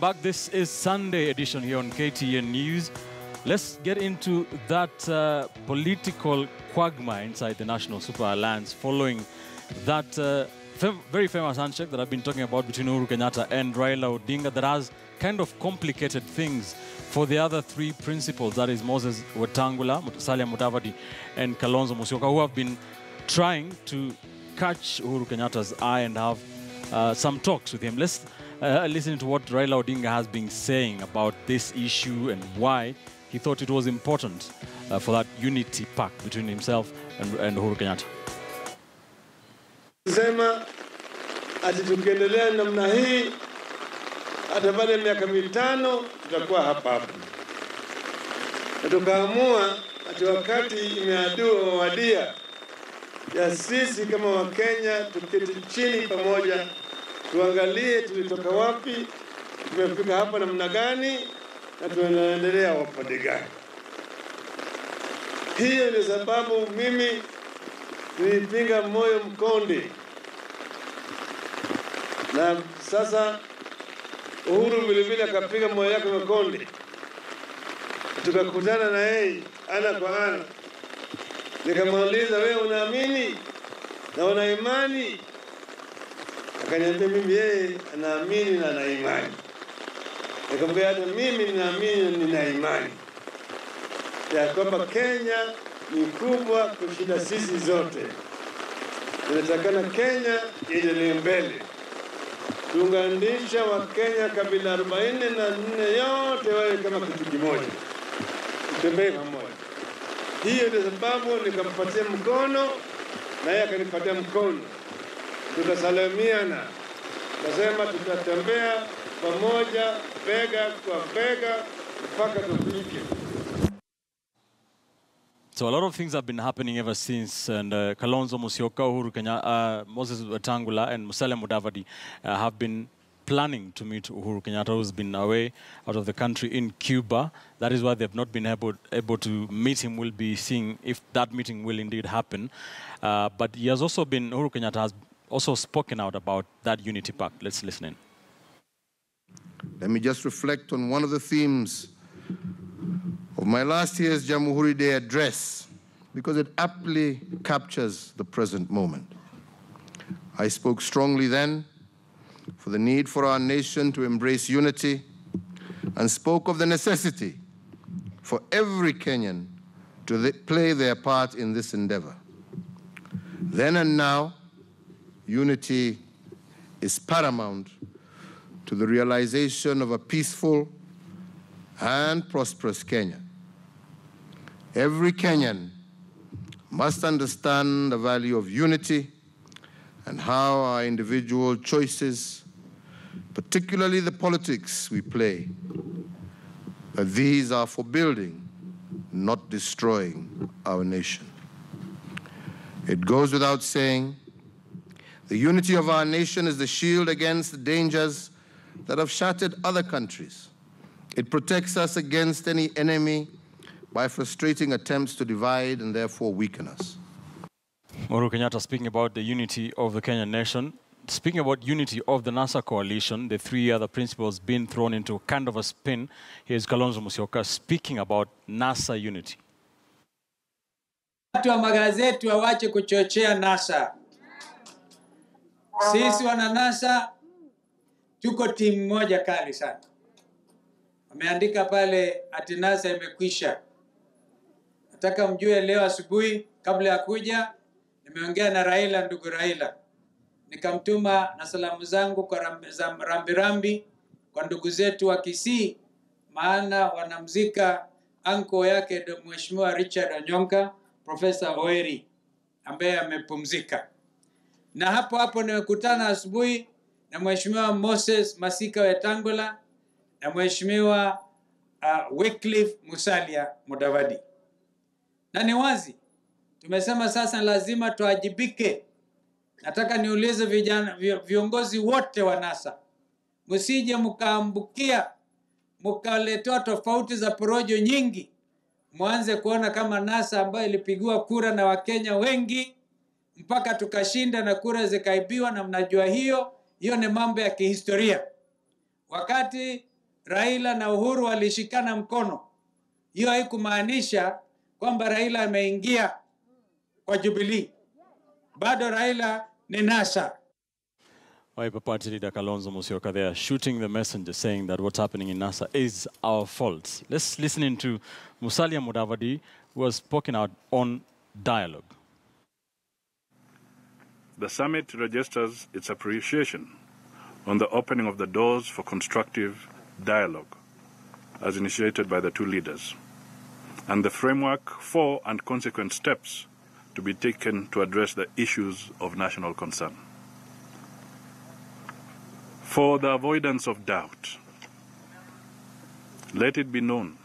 Welcome back. This is Sunday edition here on KTN News. Let's get into that political quagmire inside the National Super Alliance following that very famous handshake that I've been talking about between Uhuru Kenyatta and Raila Odinga that has kind of complicated things for the other three principals, that is Moses Wetangula, Musalia Mudavadi, and Kalonzo Musyoka, who have been trying to catch Uhuru Kenyatta's eye and have some talks with him. Let's listen to what Raila Odinga has been saying about this issue and why he thought it was important for that unity pact between himself and Uhuru Kenyatta. Sema ati tukiendelea namna hii hata baada ya miaka mitano tutakuwa hapa. Na tukaamua ati wakati imewadia ya sisi kama Wakenya tuketi chini pamoja tuangalie tulitoka wapi, tumefika hapa namna gani na tunaendelea wapi gani. Hiyo ni sababu mimi nilipinga moyo mkonde. Na sasa Uhuru vile akapiga moyo yake mkonde. Tukakutana na yeye ana kwa ana. Nikamuuliza, wewe unaamini na una imani? Akaniambia mimi yeye anaamini na ana imani. Nikamwambia hata mimi ninaamini na nina imani ya kwamba Kenya ni kubwa kushinda sisi zote. Tunatakana Kenya iendelee mbele. Tuunganisha wa Kenya kabila 44 yote wawe kama kitu kimoja. Tutembee pamoja. Hiyo ndio sababu nikampatia mkono na yeye akanipatia mkono. Tukasalimiana. Nasema tutatembea pamoja bega kwa bega mpaka tufike. So a lot of things have been happening ever since, and Kalonzo Musyoka, Uhuru Kenyatta, Moses Wetangula, and Musalia Mudavadi have been planning to meet Uhuru Kenyatta, who's been away out of the country in Cuba. That is why they've not been able to meet him. We'll be seeing if that meeting will indeed happen. But he has also been, Uhuru Kenyatta has also spoken out about that unity pact. Let's listen in. Let me just reflect on one of the themes of my last year's Jamhuri Day address, because it aptly captures the present moment. I spoke strongly then for the need for our nation to embrace unity and spoke of the necessity for every Kenyan to play their part in this endeavor. Then and now, unity is paramount to the realization of a peaceful and prosperous Kenya. Every Kenyan must understand the value of unity and how our individual choices, particularly the politics we play, that these are for building, not destroying our nation. It goes without saying, the unity of our nation is the shield against the dangers that have shattered other countries. It protects us against any enemy by frustrating attempts to divide and therefore weaken us. Uhuru Kenyatta speaking about the unity of the Kenyan nation. Speaking about unity of the NASA coalition, the three other principles being thrown into kind of a spin. Here's Kalonzo Musyoka speaking about NASA unity. Watu wa magazeti wawache kuchochea NASA. Sisi wana NASA tuko timu moja kali sana. Wameandika pale ati NASA imekwisha. Nataka mjue leo asubuhi kabla ya kuja nimeongea na Raila, ndugu Raila. Nikamtuma na salamu zangu kwa rambirambi kwa ndugu zetu wa Kisii, maana wanamzika anko yake Mheshimiwa Richard Onyonka, Professor Oeri, ambaye amepumzika. Na hapo nimekutana asubuhi na Mheshimiwa Moses Masika Wetangula na Mheshimiwa Wycliffe Musalia Mudavadi. Na ni wazi tumesema sasa lazima tuajibike. Nataka niulize viongozi wote wa NASA, msije mkaambukia mkaletea tofauti za porojo nyingi, mwanze kuona kama NASA ambayo ilipigwa kura na Wakenya wengi mpaka tukashinda na kura zikaibiwa, na mnajua hiyo ni mambo ya kihistoria. Wakati Raila na Uhuru walishikana mkono. Hiyo haikumaanisha kwamba Raila ameingia kwa Jubilee. Bado Raila ni NASA. Wiper Party leader Kalonzo Musyoka there shooting the messenger, saying that what's happening in NASA is our fault. Let's listen into Musalia Mudavadi, who has spoken out on dialogue. The summit registers its appreciation on the opening of the doors for constructive dialogue, as initiated by the two leaders, and the framework for and consequent steps to be taken to address the issues of national concern. For the avoidance of doubt, let it be known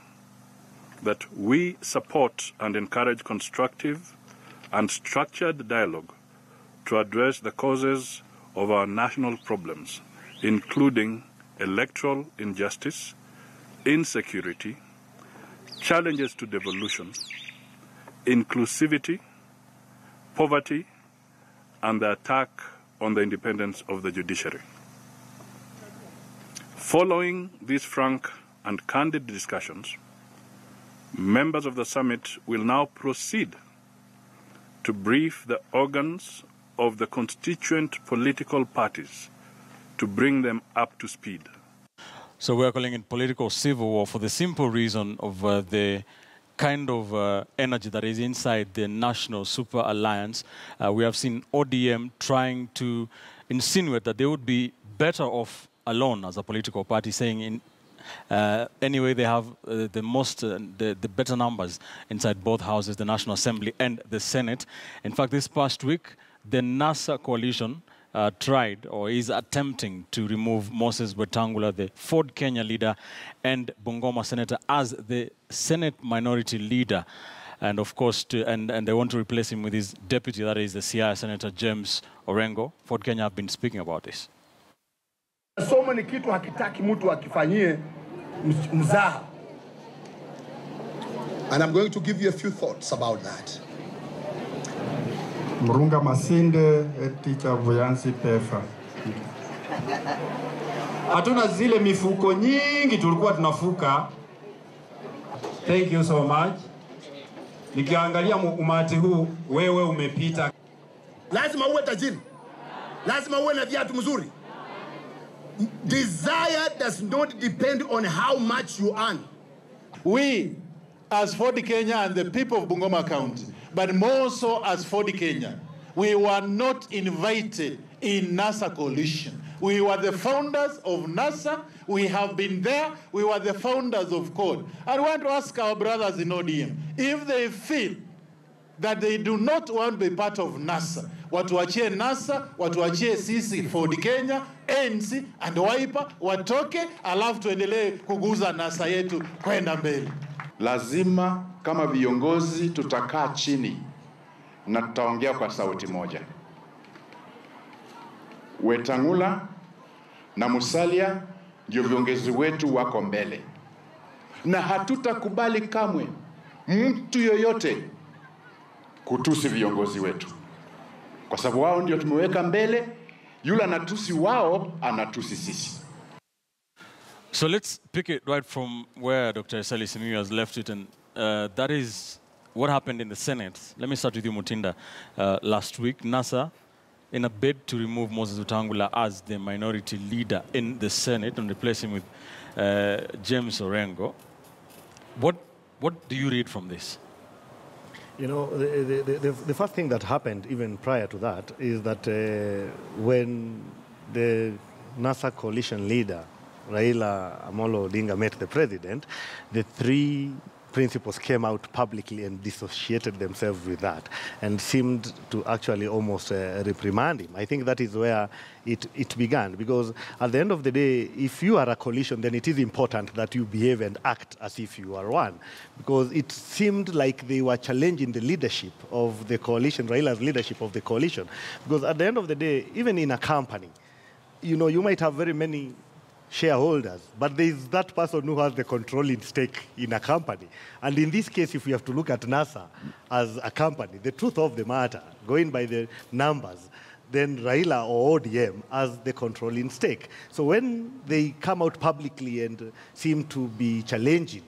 that we support and encourage constructive and structured dialogue to address the causes of our national problems, including electoral injustice, insecurity, challenges to devolution, inclusivity, poverty, and the attack on the independence of the judiciary. Following these frank and candid discussions, members of the summit will now proceed to brief the organs of the constituent political parties to bring them up to speed. So we are calling it political civil war for the simple reason of the kind of energy that is inside the National Super Alliance. We have seen ODM trying to insinuate that they would be better off alone as a political party, saying anyway they have the better numbers inside both houses, the National Assembly and the Senate. In fact, this past week, the NASA coalition tried or is attempting to remove Moses Wetangula, the Ford Kenya leader, and Bungoma senator as the Senate minority leader. And of course, and they want to replace him with his deputy, that is the Siaya Senator James Orengo. Ford Kenya have been speaking about this. So many kitu hakitaki mtu akifanyie mzaha. And I'm going to give you a few thoughts about that. Mrunga Masinde, teacher Vuyansi Pefa. Hatuna zile mifuko nyingi tulikuwa tunafuka. Thank you so much. Nikiangalia umati huu, wewe umepita. Lazima uwe tajiri. Lazima uwe na viatu mzuri. Desire does not depend on how much you earn. We, as Ford Kenya and the people of Bungoma County, but more so as Ford Kenya, we were not invited in NASA coalition. We were the founders of NASA. We have been there. We were the founders of CORD. I want to ask our brothers in ODM, if they feel that they do not want to be part of NASA, watuachie NASA, watuachie sisi Ford Kenya, ANC and Wiper, watoke, alafu tuendelee kuguza NASA yetu kwenda mbele. Lazima kama viongozi tutakaa chini na tutaongea kwa sauti moja. Wetangula na Musalia ndio viongozi wetu wako mbele. Na hatutakubali kamwe mtu yoyote kutusi viongozi wetu. Kwa sababu wao ndio tumeweka mbele, yule anatusi wao, anatusi sisi. So let's pick it right from where Dr. Esali Simiyu has left it, and that is what happened in the Senate. Let me start with you, Mutinda. Last week, NASA, in a bid to remove Moses Wetangula as the minority leader in the Senate and replace him with James Orengo. What do you read from this? You know, the first thing that happened even prior to that is that when the NASA coalition leader, Raila Amolo Odinga, met the president, the three principals came out publicly and dissociated themselves with that and seemed to actually almost reprimand him. I think that is where it began, because at the end of the day, if you are a coalition, then it is important that you behave and act as if you are one, because it seemed like they were challenging the leadership of the coalition, Raila's leadership of the coalition, because at the end of the day, even in a company, you know, you might have very many shareholders, but there is that person who has the controlling stake in a company. And in this case, if we have to look at NASA as a company, the truth of the matter, going by the numbers, then Raila or ODM as the controlling stake. So when they come out publicly and seem to be challenging,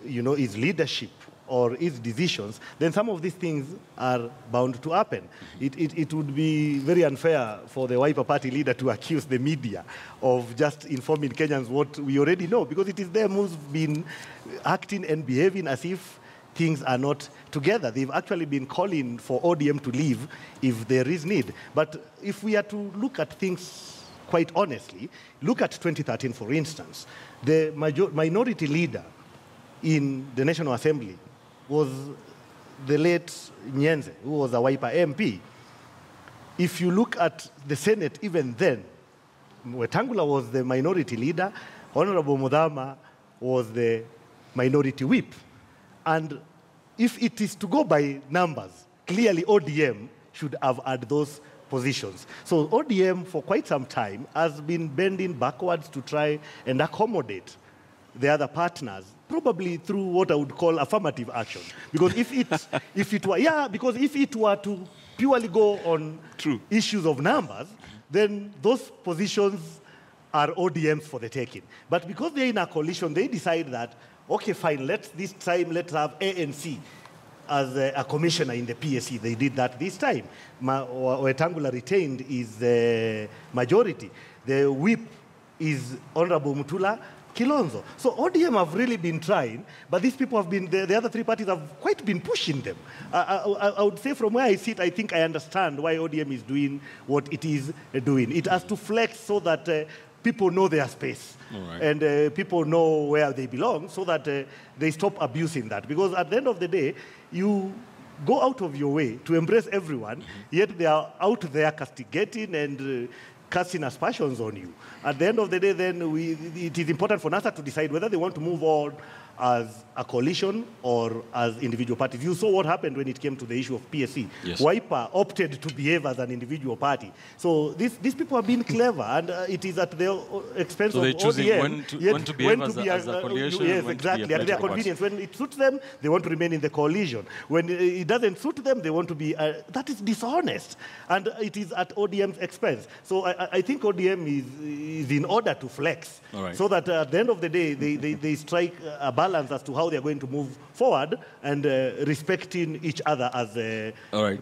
his leadership or his decisions, then some of these things are bound to happen. It would be very unfair for the Wiper Party leader to accuse the media of just informing Kenyans what we already know, because it is them who's been acting and behaving as if things are not together. They've actually been calling for ODM to leave if there is need. But if we are to look at things quite honestly, look at 2013, for instance. The minority leader in the National Assembly was the late Nyenze, who was a Wiper MP. If you look at the Senate even then, Wetangula was the minority leader, Honorable Mudhama was the minority whip. And if it is to go by numbers, clearly ODM should have had those positions. So ODM for quite some time has been bending backwards to try and accommodate the other partners, probably through what I would call affirmative action. Because if it were to purely go on issues of numbers, then those positions are ODMs for the taking. But because they're in a coalition, they decide that, okay, fine, let's have ANC as a commissioner in the PSC. They did that this time. Wetangula retained his majority. The whip is Honorable Mutula Kilonzo. So ODM have really been trying, but these people have been, the other three parties have quite been pushing them. I would say from where I sit, I think I understand why ODM is doing what it is doing. It has to flex so that people know their space. Right. And people know where they belong, so that they stop abusing that. Because at the end of the day, you go out of your way to embrace everyone, yet they are out there castigating and casting aspersions on you. At the end of the day, then it is important for NASA to decide whether they want to move on as a coalition or as individual parties. You saw what happened when it came to the issue of PSC. Yes. Wiper opted to behave as an individual party. So these people have been clever, and it is at their expense of ODM. So they're choosing when to behave as a coalition. Yes, exactly. At their convenience. When it suits them, they want to remain in the coalition. When it doesn't suit them, they want to be... that is dishonest. And it is at ODM's expense. So I think ODM is in order to flex. Right. So that at the end of the day, they strike a balance as to how they're going to move forward, and respecting each other as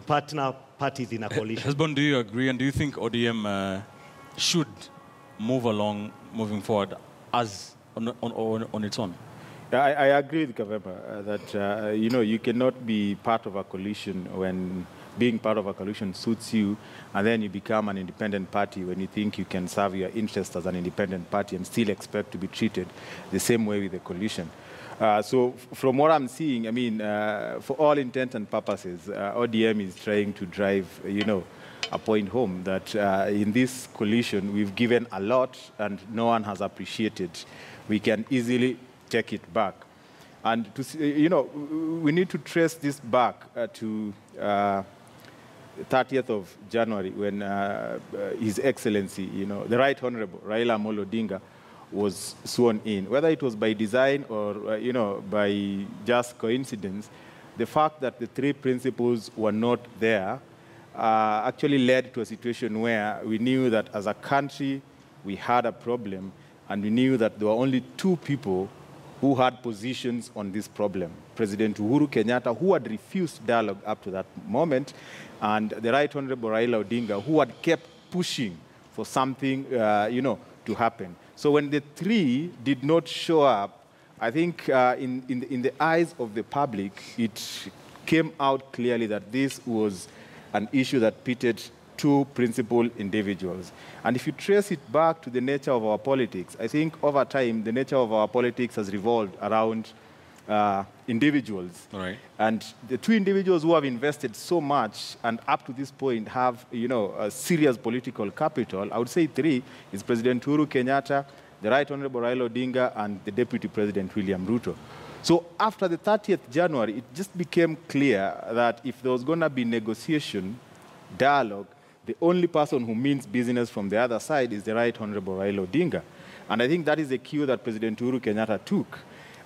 partner parties in a coalition. Husband, do you agree, and do you think ODM should moving forward as on its own? I agree with Kavema that you cannot be part of a coalition when being part of a coalition suits you, and then you become an independent party when you think you can serve your interests as an independent party and still expect to be treated the same way with the coalition. So from what I'm seeing, I mean, for all intent and purposes, ODM is trying to drive, a point home that in this coalition, we've given a lot and no one has appreciated. We can easily take it back. And, we need to trace this back to 30th of January when His Excellency, the Right Honorable Raila Amolo Odinga was sworn in. Whether it was by design or, by just coincidence, the fact that the three principles were not there actually led to a situation where we knew that as a country we had a problem, and we knew that there were only two people who had positions on this problem. President Uhuru Kenyatta, who had refused dialogue up to that moment, and the Right Honorable Raila Odinga, who had kept pushing for something, to happen. So when the three did not show up, I think in the eyes of the public, it came out clearly that this was an issue that pitted two principal individuals. And if you trace it back to the nature of our politics, I think over time, the nature of our politics has revolved around individuals. Right. And the two individuals who have invested so much and up to this point have, a serious political capital, I would say three, is President Uhuru Kenyatta, the Right Honorable Raila Odinga, and the Deputy President William Ruto. So after the 30th January, it just became clear that if there was going to be negotiation, dialogue, the only person who means business from the other side is the Right Honorable Raila Odinga. And I think that is a cue that President Uhuru Kenyatta took.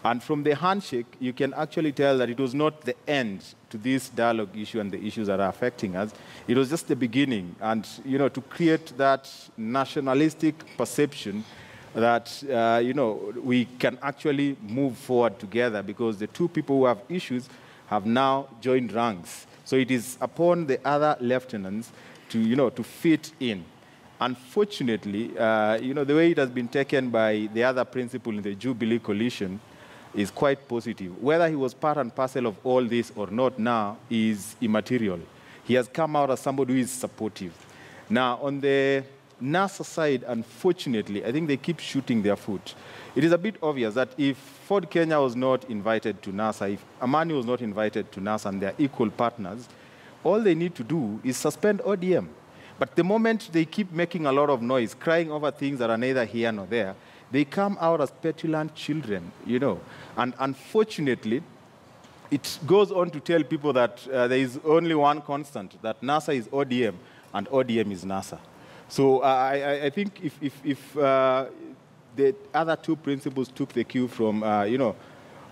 And from the handshake, you can actually tell that it was not the end to this dialogue issue and the issues that are affecting us. It was just the beginning. And, you know, to create that nationalistic perception that, you know, we can actually move forward together because the two people who have issues have now joined ranks. So it is upon the other lieutenants to, you know, to fit in. Unfortunately, you know, the way it has been taken by the other principal in the Jubilee coalition is quite positive. Whether he was part and parcel of all this or not now is immaterial. He has come out as somebody who is supportive. Now, on the NASA side, unfortunately, I think they keep shooting their foot. It is a bit obvious that if Ford Kenya was not invited to NASA, if Amani was not invited to NASA and they're equal partners, all they need to do is suspend ODM. But the moment they keep making a lot of noise, crying over things that are neither here nor there, they come out as petulant children, you know. And unfortunately, it goes on to tell people that there is only one constant, that NASA is ODM and ODM is NASA. So I think if the other two principles took the cue from, you know,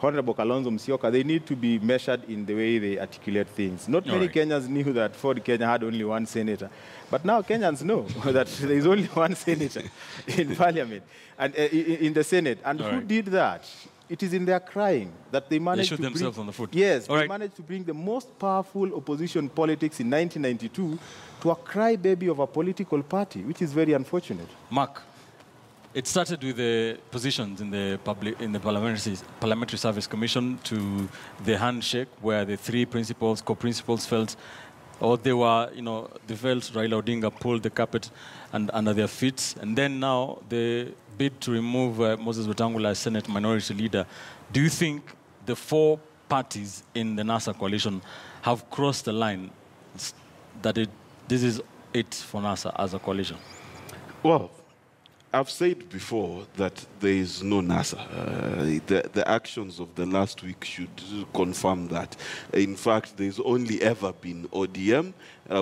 Honorable Kalonzo Musyoka, they need to be measured in the way they articulate things. Not many Kenyans knew that Ford Kenya had only one senator. But now Kenyans know that there is only one senator in parliament and in the Senate. And who did that? It is in their crying that they managed to bring themselves on the foot. Yes, they managed to bring the most powerful opposition politics in 1992 to a crybaby of a political party, which is very unfortunate. Mark, it started with the positions in the Parliamentary Service Commission to the handshake, where the three principals, co-principals felt, or they were, you know, they felt Raila Odinga pulled the carpet under their feet, and then now the bid to remove Moses Wetangula as Senate Minority Leader. Do you think the four parties in the NASA coalition have crossed the line that this is it for NASA as a coalition? Well, I've said before that there is no NASA. The actions of the last week should confirm that. In fact, there's only ever been ODM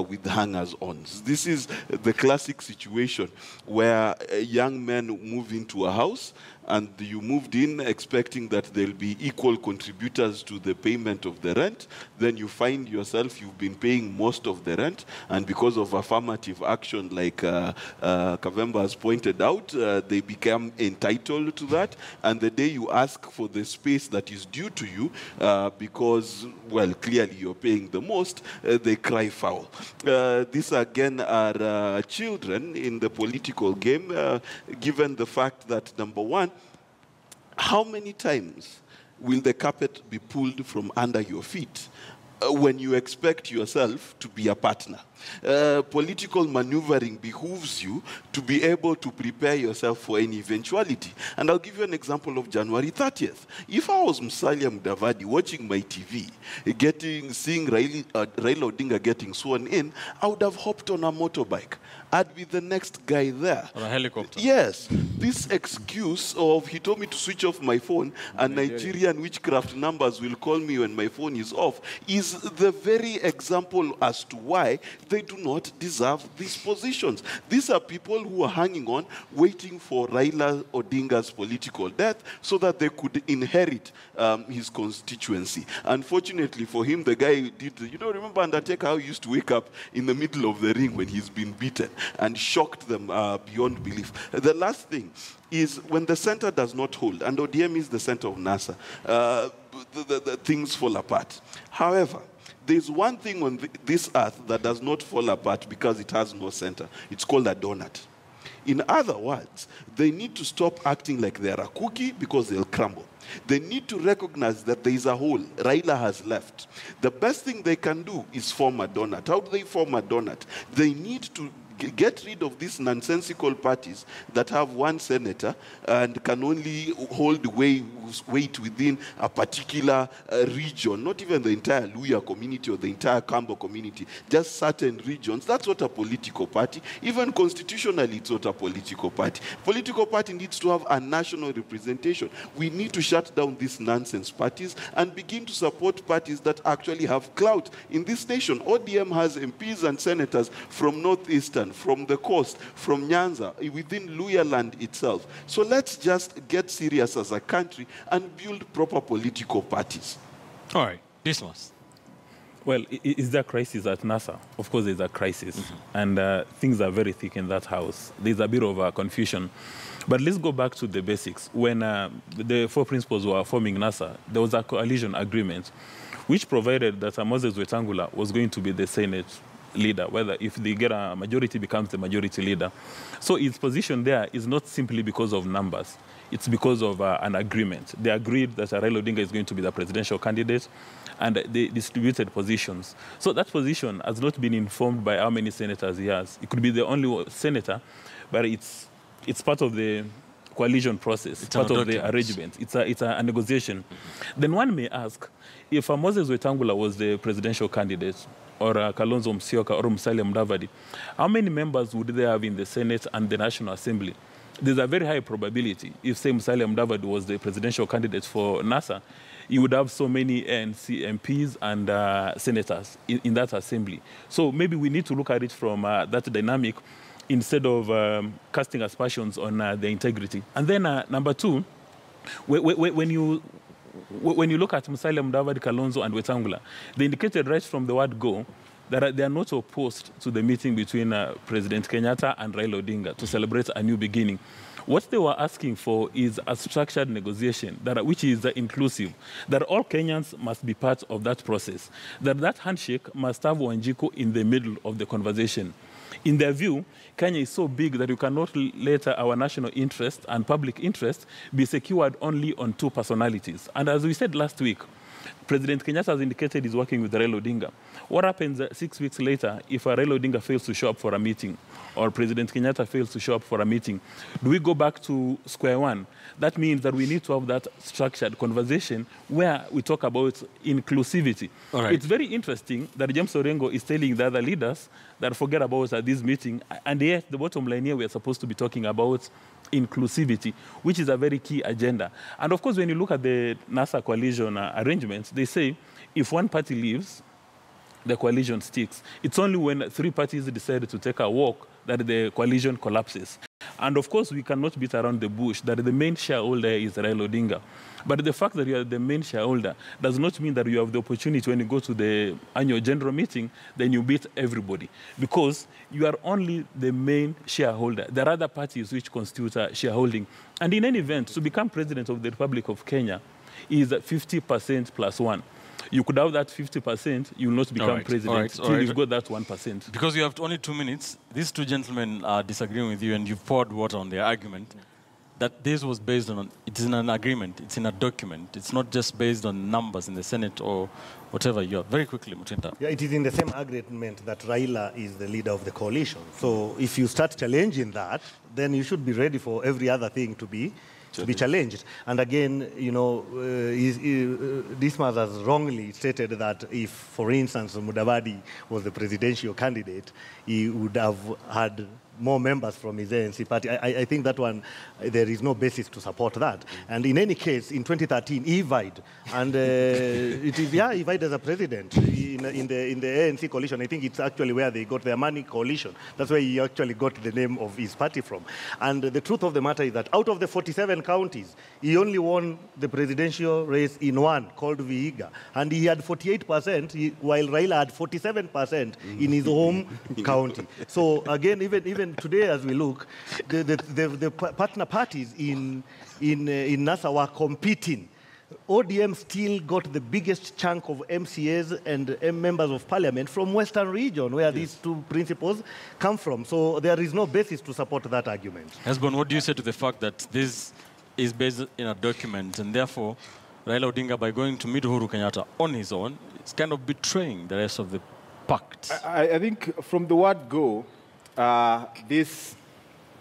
with hangers-on. This is the classic situation where young men move into a house and you moved in expecting that there'll be equal contributors to the payment of the rent. Then you find yourself, you've been paying most of the rent, and because of affirmative action, like Kavemba has pointed out, they become entitled to that. And the day you ask for the space that is due to you, because, well, clearly you're paying the most, they cry foul. These, again, are children in the political game, given the fact that, number one, how many times will the carpet be pulled from under your feet when you expect yourself to be a partner? Political maneuvering behooves you to be able to prepare yourself for any eventuality. And I'll give you an example of January 30th. If I was Musalia Mudavadi watching my TV, seeing Raila Odinga getting sworn in, I would have hopped on a motorbike. I'd be the next guy there. Or a helicopter. Yes. This excuse of he told me to switch off my phone and Nigerian witchcraft numbers will call me when my phone is off is the very example as to why they do not deserve these positions. These are people who are hanging on, waiting for Raila Odinga's political death so that they could inherit his constituency. Unfortunately for him, the guy did, you know, remember Undertaker how he used to wake up in the middle of the ring when he's been beaten and shocked them beyond belief. The last thing is when the center does not hold, and ODM is the center of NASA, the things fall apart. However, there's one thing on this earth that does not fall apart because it has no center. It's called a donut. In other words, they need to stop acting like they're a cookie because they'll crumble. They need to recognize that there is a hole. Raila has left. The best thing they can do is form a donut. How do they form a donut? They need to get rid of these nonsensical parties that have one senator and can only hold weight within a particular region, not even the entire Luya community or the entire Kambo community, just certain regions. That's not a political party. Even constitutionally, it's not a political party. Political party needs to have a national representation. We need to shut down these nonsense parties and begin to support parties that actually have clout in this nation. ODM has MPs and senators from Northeastern, from the coast, from Nyanza, within Luya land itself. So let's just get serious as a country and build proper political parties. All right, this was. Well, is there a crisis at NASA? Of course, there's a crisis. And things are very thick in that house. There's a bit of confusion. But let's go back to the basics. When the four principals were forming NASA, there was a coalition agreement which provided that Moses Wetangula was going to be the Senate leader, whether if they get a majority, becomes the majority leader. So its position there is not simply because of numbers. It's because of an agreement. They agreed that Raila Odinga is going to be the presidential candidate, and they distributed positions. So that position has not been informed by how many senators he has. It could be the only senator, but it's part of the coalition process, it's part of the arrangement. It's a negotiation. Then one may ask, if Moses Wetangula was the presidential candidate, or Kalonzo Musyoka or Musalia Mudavadi, how many members would they have in the Senate and the National Assembly? There's a very high probability, if, say, Musalia Mudavadi was the presidential candidate for NASA, you would have so many ANC MPs and senators in that assembly. So maybe we need to look at it from that dynamic instead of casting aspersions on the integrity. And then number two, when you look at Musalia Mudavadi, Kalonzo, and Wetangula, they indicated right from the word go that they are not opposed to the meeting between President Kenyatta and Raila Odinga to celebrate a new beginning. What they were asking for is a structured negotiation which is inclusive, that all Kenyans must be part of that process, that handshake must have Wanjiku in the middle of the conversation. In their view, Kenya is so big that you cannot let our national interest and public interest be secured only on two personalities. And as we said last week, President Kenyatta has indicated he's working with Raila Odinga. What happens 6 weeks later if Raila Odinga fails to show up for a meeting or President Kenyatta fails to show up for a meeting? Do we go back to square one? That means that we need to have that structured conversation where we talk about inclusivity. Right. It's very interesting that James Orengo is telling the other leaders that forget about this meeting, and yet the bottom line here, we are supposed to be talking about inclusivity, which is a very key agenda. And of course, when you look at the NASA coalition arrangements, they say if one party leaves, the coalition sticks. It's only when three parties decide to take a walk that the coalition collapses. And of course, we cannot beat around the bush that the main shareholder is Raila Odinga. But the fact that you are the main shareholder does not mean that you have the opportunity when you go to the annual general meeting, then you beat everybody. Because you are only the main shareholder. There are other parties which constitute shareholding. And in any event, to become president of the Republic of Kenya is 50% plus one. You could have that 50%, you will not become president till you've got that 1%. Because you have only 2 minutes, these two gentlemen are disagreeing with you and you've poured water on their argument that this was based on, it's in an agreement, it's in a document. It's not just based on numbers in the Senate or whatever you are. Very quickly, Mutinda. Yeah, it is in the same agreement that Raila is the leader of the coalition. So if you start challenging that, then you should be ready for every other thing to be challenged. And again, you know, Dismas has wrongly stated that if, for instance, Mudavadi was the presidential candidate, he would have had more members from his ANC party. I think that one, there is no basis to support that. And in any case, in 2013, he vied. And he vied as a president in the ANC coalition. I think it's actually where they got their money coalition. That's where he actually got the name of his party from. And the truth of the matter is that out of the 47 counties, he only won the presidential race in one, called Vihiga. And he had 48%, while Raila had 47% in his home county. So again, even today as we look, the partner parties in NASA were competing. ODM still got the biggest chunk of MCAs and members of parliament from Western region, where these two principles come from. So there is no basis to support that argument. Hesbon, what do you say to the fact that this is based in a document, and therefore Raila Odinga, by going to meet Uhuru Kenyatta on his own, is kind of betraying the rest of the pact? I think from the word go, these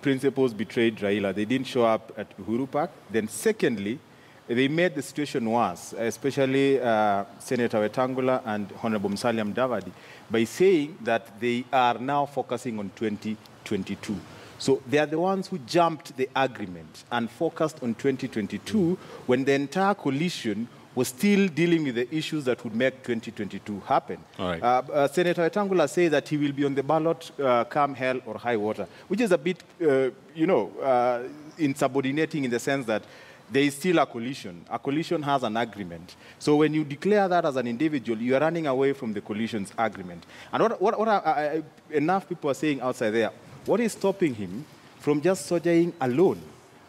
principles betrayed Raila. They didn't show up at Uhuru Park. Then secondly, they made the situation worse, especially Senator Wetangula and Honorable Musalia Mudavadi, by saying that they are now focusing on 2022. So they are the ones who jumped the agreement and focused on 2022 when the entire coalition was still dealing with the issues that would make 2022 happen. All right. Senator Wetangula says that he will be on the ballot come hell or high water, which is a bit, insubordinating in the sense that there is still a coalition. A coalition has an agreement. So when you declare that as an individual, you are running away from the coalition's agreement. And what enough people are saying outside there, what is stopping him from just soldiering alone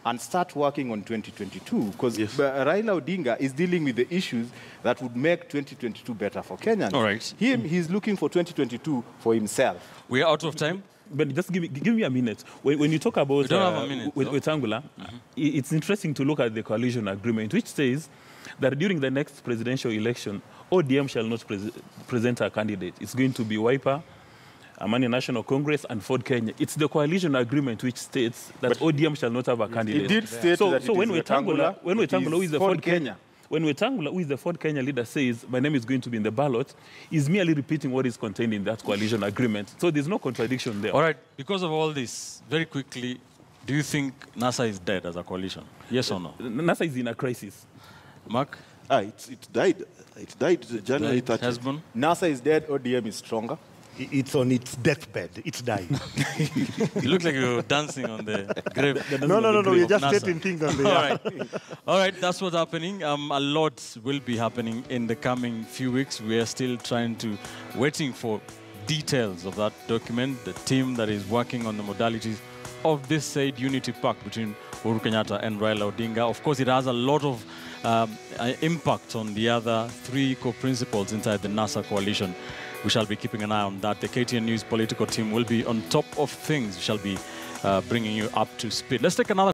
and start working on 2022? Because Raila Odinga is dealing with the issues that would make 2022 better for Kenyans. All right. He's looking for 2022 for himself. We are out of time. But just give me a minute. When you talk about Wetangula, it's interesting to look at the coalition agreement, which says that during the next presidential election, ODM shall not present a candidate. It's going to be Wiper, Amani National Congress, and Ford Kenya. It's the coalition agreement which states that ODM shall not have a candidate. It did state that when Wetangula, who is the Ford Kenya, when Wetangula, who is the Ford Kenya leader, says, my name is going to be in the ballot, is merely repeating what is contained in that coalition agreement. So there's no contradiction there. All right. Because of all this, very quickly, do you think NASA is dead as a coalition? Yes or no? NASA is in a crisis. Mark? It died. It died January 30th. NASA is dead, ODM is stronger. It's on its deathbed. It's dying. You look like you're dancing on the grave. No. We're just stating things on the All right. All right, that's what's happening. A lot will be happening in the coming few weeks. We are still waiting for details of that document, the team that is working on the modalities of this said unity pact between Uhuru Kenyatta and Raila Odinga. Of course, it has a lot of impact on the other three co-principals inside the NASA coalition. We shall be keeping an eye on that. The KTN News political team will be on top of things. We shall be bringing you up to speed. Let's take another